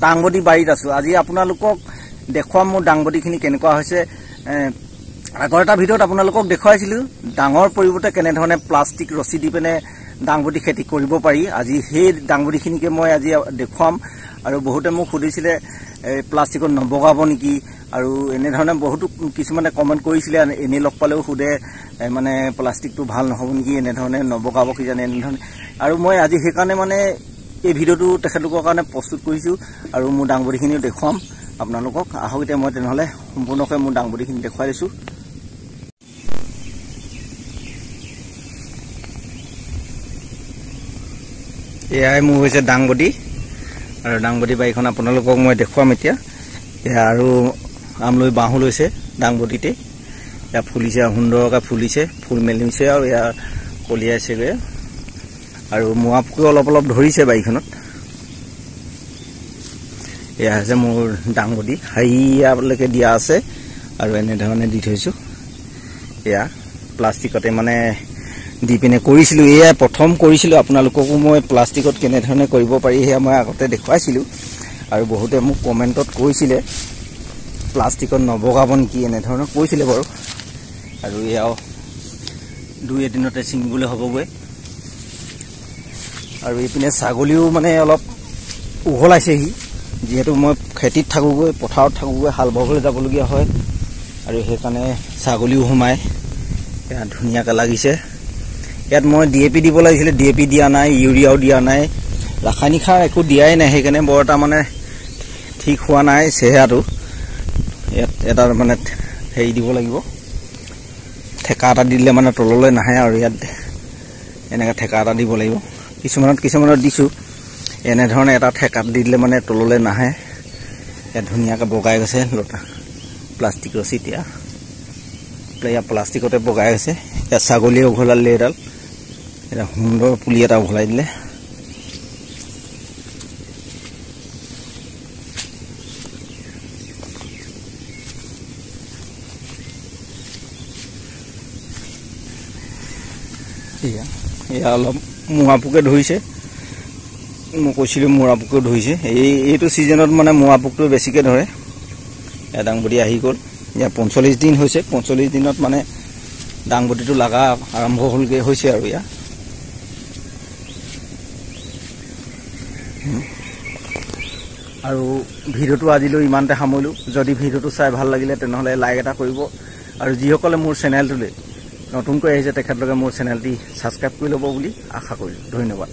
ডাংবডি বাৰীত আছো আজি আপোনালোকক দেখুৱাম মোৰ ডাংবডিখিনি কেনেকুৱা হৈছে আগৰ এটা ভিডিঅ'ত আপোনালোকক দেখুৱাইছিলো ডাঙৰ পৰিৱৰ্তে কেনে ধৰণে প্লাষ্টিক ৰছী দি পেনে ডাংবডি খেতি কৰিব পাৰি আজি সেই ডাংবডিখিনিকে মই আজি দেখুৱাম আৰু বহুতে মোক সুধিছিলে প্লাষ্টিকত নবগাব নেকি আৰু এনে ধৰণে বহুতো কিছুমানে কমেন্ট কৰিছিলে এনে লগ পালেও সুধে মানে প্লাষ্টিকটো ভাল নহব নেকি এনে ধৰণে নবগাব কি জানে এনে ধৰণে আৰু মই আজি সেই কাৰণে মানে এই ভিডিঅ'টো তেখেতলোকৰ কাৰণে প্ৰস্তুত কৰিছো আৰু মোৰ ডাংবডিখিনিও দেখুৱাম আপোনালোকক আহক এতিয়া মই তেনেহলে সম্পূৰ্ণকৈ মোৰ ডাংবডিখিনি দেখুৱাই দিছো এয়াই মোৰ হৈছে ডাংবডি আৰু ডাংবডি বাৰীখন আপোনালোকক মই দেখুৱাম এতিয়া এয়া আৰু আমলৈ বাহু লৈছে ডাংবডিতে এয়া ফুলিছে সুন্দৰকৈ ফুলিছে ফুল মেলিছে আৰু এয়া কলিয়াইছেগৈ আৰু মোৱাপকৈ অলপ অলপ ধৰিছে বাৰীখনত এয়া হৈছে মোৰ ডাংবডি হাইয়ালৈকে দিয়া আছে আৰু এনে ধৰণে দি থৈছো এয়া প্লাষ্টিকতে মানে দি পিনে কৰিছিলো এয়া প্ৰথম কৰিছিলো আপোনালোককো মই প্লাষ্টিকত কেনে ধৰণে কৰিব পাৰি হেয়া মই আগতে দেখুৱাইছিলো আৰু বহুতে মোক কমেন্টত কৈছিলে প্লাষ্টিকত নবগাব নেকি এনে ধৰণৰ কৈছিলে বাৰু আৰু এয়াও দুই এদিনতে ছিঙিবলৈ হ'বগৈ আৰু ইপিনে ছাগলীও মানে অলপ উঘলাইছেহি যেহেতু মই খেতিত থাকোগৈ পথাৰত থাকোগৈ হাল বাবলৈ যাবলগীয়া হয় আৰু সেইকাৰণে ছাগলীও সোমায় এয়া ধুনীয়াকৈ লাগিছে ইয়াত মই ডিএপি দিব লাগিছিলে ডিএপি দিয়া নাই ইউৰিয়াও দিয়া নাই ৰাসায়নিক সাৰ একো দিয়াই নাই সেইকাৰণে বৰ এটা মানে ঠিক হোৱা নাই চেহেৰাটো ইয়াত এটা মানে হেৰি দিব লাগিব ঠেকা এটা দিলে মানে তললৈ নাহে আৰু ইয়াত এনেকৈ ঠেকা এটা দিব লাগিব কিছুমানত দিছো এনে ধৰণে এটা ঠেকাত দি দিলে মানে তললৈ নাহে ইয়াত ধুনীয়াকৈ বগাই গৈছে লতা প্লাষ্টিক ৰছী এতিয়া প্লাষ্টিকতে বগাই গৈছে ইয়াত ছাগলীয়ে উঘলালে এডাল এটা সুন্দৰ পুলি এটা উঘলাই দিলে এয়া অলপ মোৱাপোকে ধৰিছে মই কৈছিলো মোৱাপোকে ধৰিছে এইটো ছিজনত মানে মোৱাপোকটো বেছিকৈ ধৰে এয়া ডাংবডি আহি গ'ল ইয়াৰ 45 দিন হৈছে 45 দিনত মানে ডাংবডিটো লাগা আৰম্ভ হ'লগে হৈছে আৰু ইয়া আৰু ভিডিঅ'টো আজিলৈ ইমানতে সামৰিলো যদি ভিডিঅ'টো চাই ভাল লাগিলে তেনেহলে লাইক এটা কৰিব আৰু যিসকলে মোৰ চেনেলটোলৈ নতুনকৈ আহিছে তেখেতলোকে মোৰ চেনেলটি সাবস্ক্ৰাইব কৰি ল'ব বুলি আশা কৰিলো ধন্যবাদ